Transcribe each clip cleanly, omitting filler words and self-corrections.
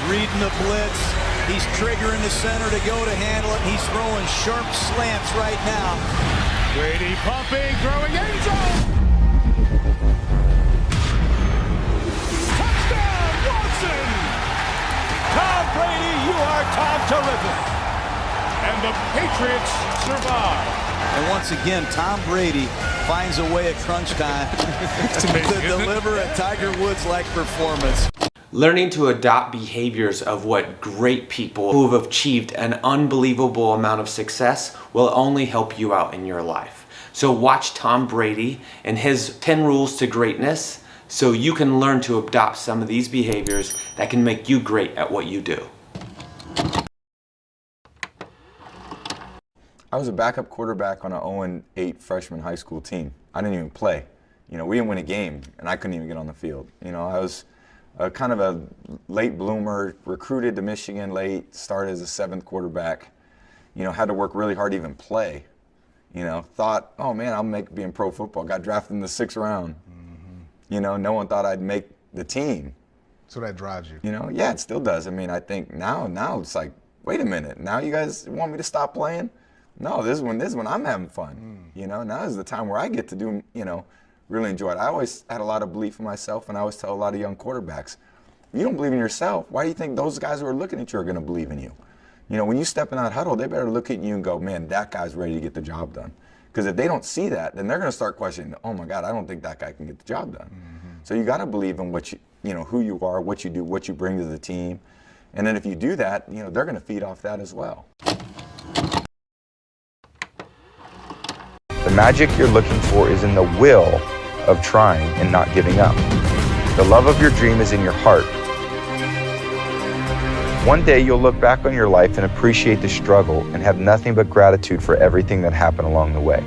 reading the blitz. He's triggering the center to go to handle it. He's throwing sharp slants right now. Brady pumping, throwing end zone. Touchdown, Watson! Tom Brady, you are Tom Terrific. And the Patriots survive. And once again, Tom Brady finds a way at crunch time to deliver a Tiger Woods-like performance. Learning to adopt behaviors of what great people who have achieved an unbelievable amount of success will only help you out in your life. So watch Tom Brady and his 10 rules to greatness so you can learn to adopt some of these behaviors that can make you great at what you do. I was a backup quarterback on an 0-8 freshman high school team. I didn't even play. We didn't win a game, and I couldn't even get on the field. I was kind of a late bloomer, recruited to Michigan late, started as a 7th quarterback. Had to work really hard to even play. Thought, oh man, I'll being pro football. Got drafted in the 6th round. Mm-hmm. No one thought I'd make the team. So that drives you. Yeah, it still does. I think now it's like, wait a minute, now you guys want me to stop playing? No, this is when I'm having fun. Now is the time where I get to do, really enjoy it. I always had a lot of belief in myself, and I always tell a lot of young quarterbacks, you don't believe in yourself, why do you think those guys who are looking at you are going to believe in you? When you step in that huddle, they better look at you and go, man, that guy's ready to get the job done. Because if they don't see that, then they're going to start questioning, oh my God, I don't think that guy can get the job done. Mm-hmm. So you got to believe in what who you are, what you do, what you bring to the team. And then if you do that, they're going to feed off that as well. The magic you're looking for is in the will of trying and not giving up. The love of your dream is in your heart. One day you'll look back on your life and appreciate the struggle and have nothing but gratitude for everything that happened along the way.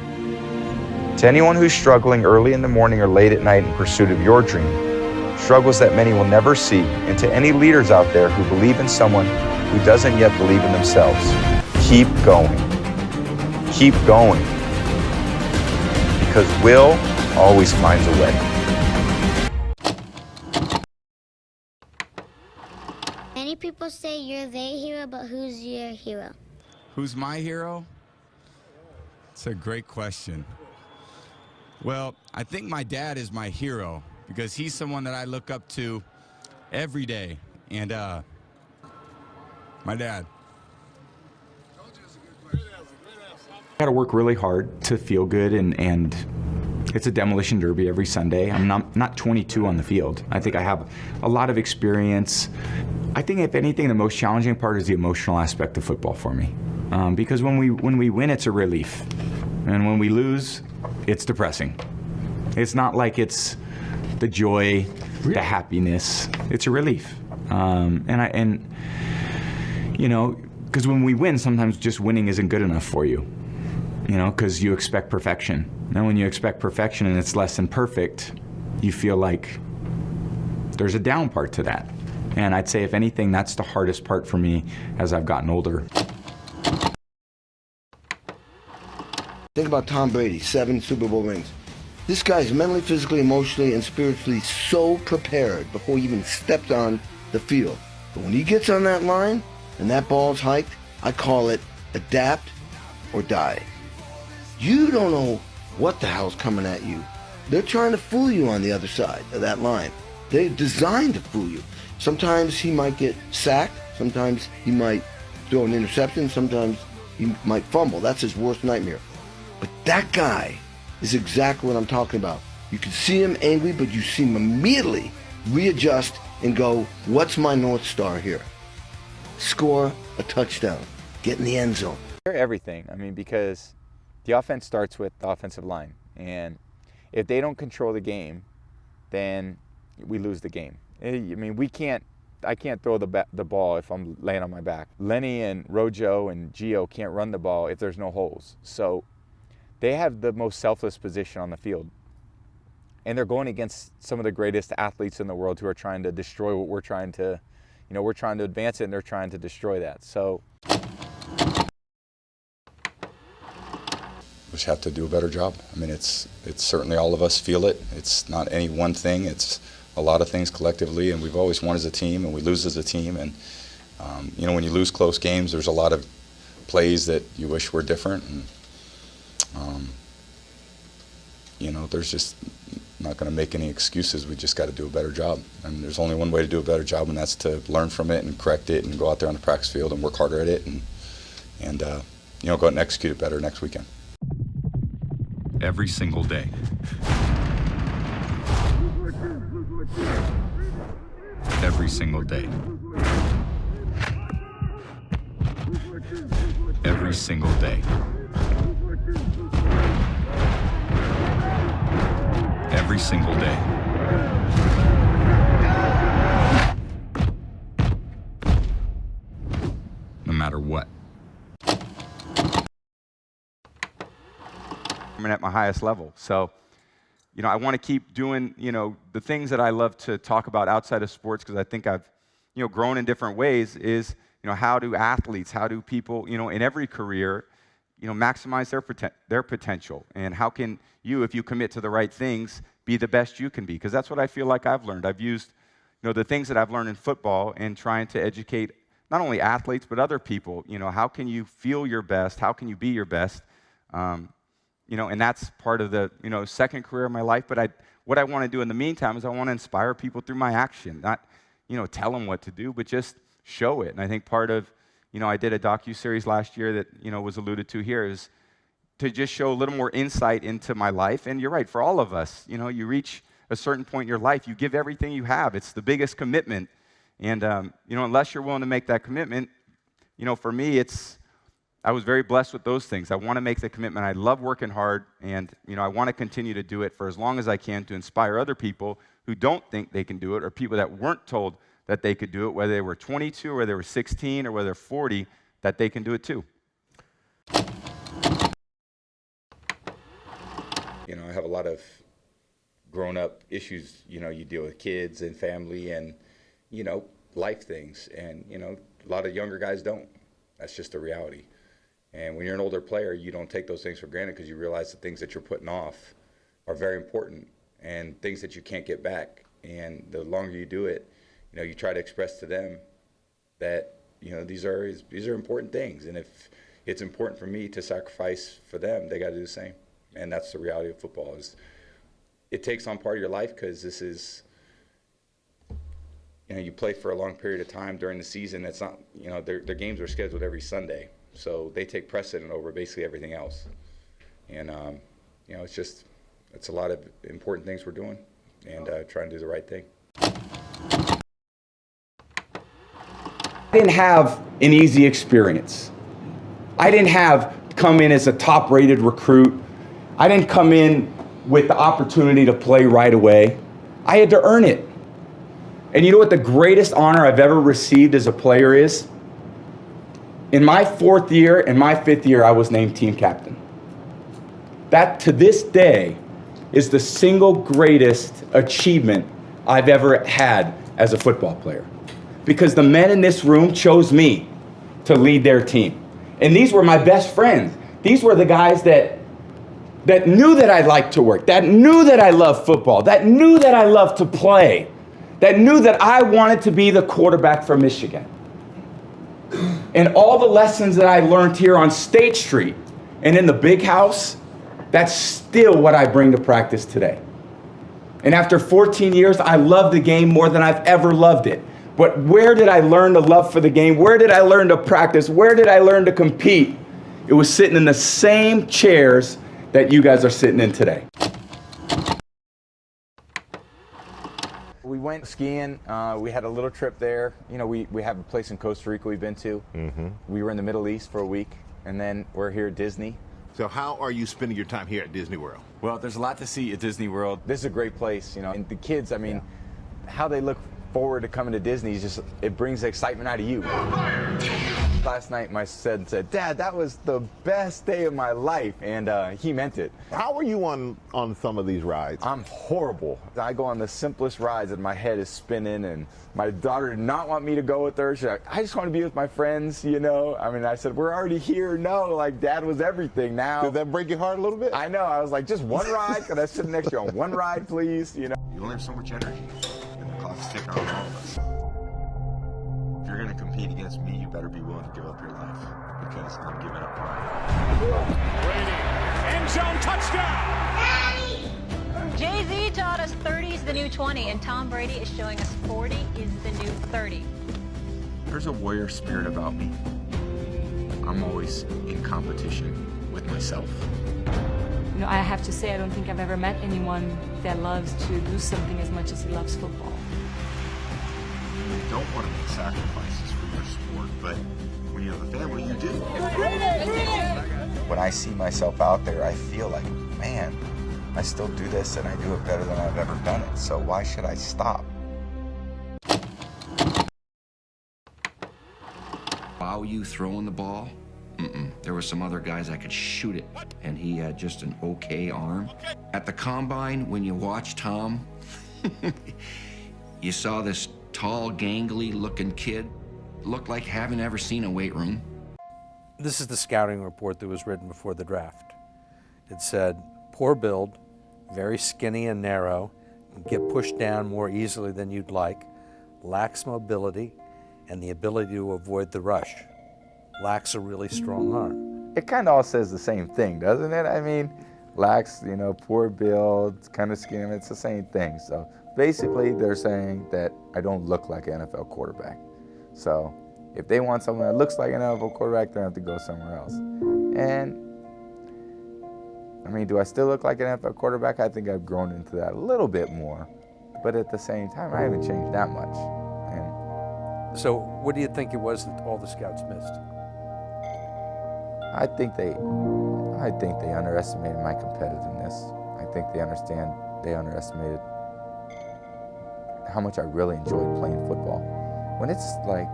To anyone who's struggling early in the morning or late at night in pursuit of your dream, struggles that many will never see, and to any leaders out there who believe in someone who doesn't yet believe in themselves, keep going. Keep going. Because will always finds a way. Many people say you're their hero, but who's your hero? Who's my hero? It's a great question. Well, I think my dad is my hero because he's someone that I look up to every day. And my dad. I got to work really hard to feel good, and it's a demolition derby every Sunday. I'm not 22 on the field. I think I have a lot of experience. I think if anything, the most challenging part is the emotional aspect of football for me, because when we win, it's a relief, and when we lose, it's depressing. It's not like it's the joy, the happiness. It's a relief, because when we win, sometimes just winning isn't good enough for you. Because you expect perfection. Now when you expect perfection and it's less than perfect, you feel like there's a down part to that. And I'd say, if anything, that's the hardest part for me as I've gotten older. Think about Tom Brady, 7 Super Bowl rings. This guy's mentally, physically, emotionally, and spiritually so prepared before he even stepped on the field. But when he gets on that line and that ball's hiked, I call it adapt or die. You don't know what the hell's coming at you. They're trying to fool you on the other side of that line. They're designed to fool you. Sometimes he might get sacked. Sometimes he might throw an interception. Sometimes he might fumble. That's his worst nightmare. But that guy is exactly what I'm talking about. You can see him angry, but you see him immediately readjust and go, what's my North Star here? Score a touchdown. Get in the end zone. Everything. Because the offense starts with the offensive line, and if they don't control the game, then we lose the game. I can't throw the ball if I'm laying on my back. Lenny and Rojo and Gio can't run the ball if there's no holes. So they have the most selfless position on the field, and they're going against some of the greatest athletes in the world who are trying to destroy what we're trying to, we're trying to advance it, and they're trying to destroy that. So just have to do a better job. It's certainly all of us feel it. It's not any one thing. It's a lot of things collectively, and we've always won as a team, and we lose as a team. And you know, when you lose close games, there's a lot of plays that you wish were different. And you know, there's just not going to make any excuses. We just got to do a better job. And there's only one way to do a better job, and that's to learn from it and correct it and go out there on the practice field and work harder at it and you know, go out and execute it better next weekend. Every single day. Every single day. Every single day. Every single day. No matter what. I'm at my highest level. So, you know, I want to keep doing, you know, the things that I love to talk about outside of sports, because I think I've, you know, grown in different ways, is, you know, how do athletes, how do people, you know, in every career, you know, maximize their potential, and how can you, if you commit to the right things, be the best you can be? Because that's what I feel like I've learned. I've used, you know, the things that I've learned in football and trying to educate not only athletes but other people. You know, how can you feel your best? How can you be your best? You know, and that's part of the, you know, second career of my life. But what I want to do in the meantime is I want to inspire people through my action, not, you know, tell them what to do, but just show it. And I think part of, you know, I did a docuseries last year that, you know, was alluded to here, is to just show a little more insight into my life. And you're right, for all of us, you know, you reach a certain point in your life, you give everything you have. It's the biggest commitment. And, you know, unless you're willing to make that commitment, you know, for me, I was very blessed with those things. I want to make the commitment. I love working hard, and, you know, I want to continue to do it for as long as I can to inspire other people who don't think they can do it, or people that weren't told that they could do it, whether they were 22 or whether they were 16 or whether they're 40, that they can do it too. You know, I have a lot of grown-up issues. You know, you deal with kids and family and, you know, life things. And, you know, a lot of younger guys don't. That's just a reality. And when you're an older player, you don't take those things for granted, because you realize the things that you're putting off are very important and things that you can't get back. And the longer you do it, you know, you try to express to them that, you know, these are important things. And if it's important for me to sacrifice for them, they got to do the same. And that's the reality of football. Is it takes on part of your life, because this is, you know, you play for a long period of time during the season. It's not, you know, their games are scheduled every Sunday, so they take precedent over basically everything else. And you know, it's a lot of important things we're doing, and trying to do the right thing. I didn't have an easy experience. I didn't come in as a top-rated recruit. I didn't come in with the opportunity to play right away. I had to earn it. And you know what the greatest honor I've ever received as a player is? In my 4th year and my 5th year, I was named team captain. That, to this day, is the single greatest achievement I've ever had as a football player. Because the men in this room chose me to lead their team. And these were my best friends. These were the guys that knew that I liked to work, that knew that I loved football, that knew that I loved to play, that knew that I wanted to be the quarterback for Michigan. And all the lessons that I learned here on State Street and in the big house, that's still what I bring to practice today. And after 14 years, I love the game more than I've ever loved it. But where did I learn the love for the game? Where did I learn to practice? Where did I learn to compete? It was sitting in the same chairs that you guys are sitting in today. We went skiing. We had a little trip there. You know, we have a place in Costa Rica we've been to. Mm-hmm. We were in the Middle East for a week, and then we're here at Disney. So how are you spending your time here at Disney World? Well, there's a lot to see at Disney World. This is a great place, you know. And the kids, I mean, how they look forward to coming to Disney is just, it brings the excitement out of you. Last night, my son said, "Dad, that was the best day of my life," and he meant it. How are you on some of these rides? I'm horrible. I go on the simplest rides and my head is spinning, and my daughter did not want me to go with her. She's like, "I just want to be with my friends, you know." I mean, I said, "We're already here." No, like, Dad was everything now. Did that break your heart a little bit? I know. I was like, just one ride? Could I sit next to you on one ride, please? You know. You only have so much energy. clock's ticking on all of us. If you're going to compete against me, you better be willing to give up your life, because I'm giving up mine. Brady, end zone touchdown! Jay-Z taught us 30 is the new 20, and Tom Brady is showing us 40 is the new 30. There's a warrior spirit about me. I'm always in competition with myself. You know, I have to say, I don't think I've ever met anyone that loves to do something as much as he loves football. You don't want to make sacrifices for your sport, but when you have a family, you do. When I see myself out there, I feel like, man, I still do this and I do it better than I've ever done it. So why should I stop? Wow, you throwing the ball? There were some other guys that could shoot it, and he had just an okay arm. At the combine, when you watch Tom, you saw this tall, gangly-looking kid, looked like having ever seen a weight room. This is the scouting report that was written before the draft. It said, poor build, very skinny and narrow, get pushed down more easily than you'd like, lacks mobility, and the ability to avoid the rush. Lacks a really strong arm. It kind of all says the same thing, doesn't it? I mean, lacks, you know, poor build, kind of skinny, it's the same thing. So basically they're saying that I don't look like an NFL quarterback. So if they want someone that looks like an NFL quarterback, they have to go somewhere else. And I mean, do I still look like an NFL quarterback? I think I've grown into that a little bit more. But at the same time, I haven't changed that much. And so what do you think it was that all the scouts missed? I think they underestimated my competitiveness. I think they underestimated how much I really enjoyed playing football. When it's like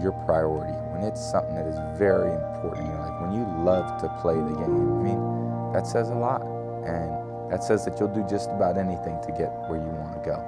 your priority, when it's something that is very important in your life, when you love to play the game, I mean, that says a lot. And that says that you'll do just about anything to get where you want to go.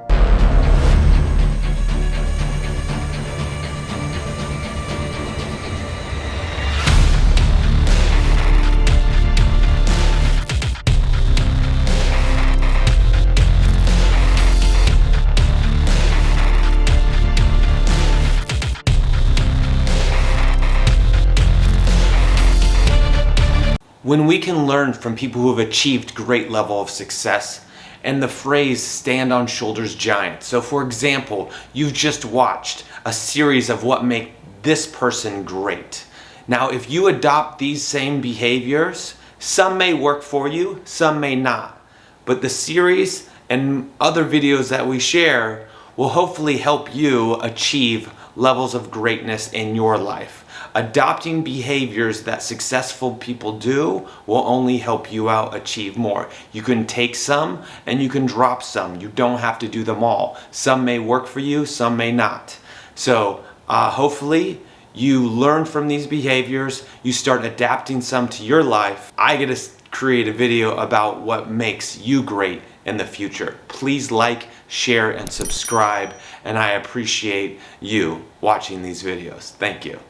When we can learn from people who have achieved great level of success, and the phrase stand on shoulders giant. So for example, you've just watched a series of what make this person great. Now if you adopt these same behaviors, some may work for you, some may not. But the series and other videos that we share will hopefully help you achieve levels of greatness in your life. Adopting behaviors that successful people do will only help you out achieve more. You can take some and you can drop some. You don't have to do them all. Some may work for you, some may not. So hopefully you learn from these behaviors, you start adapting some to your life. I get to create a video about what makes you great in the future. Please like, share, and subscribe, and I appreciate you watching these videos. Thank you.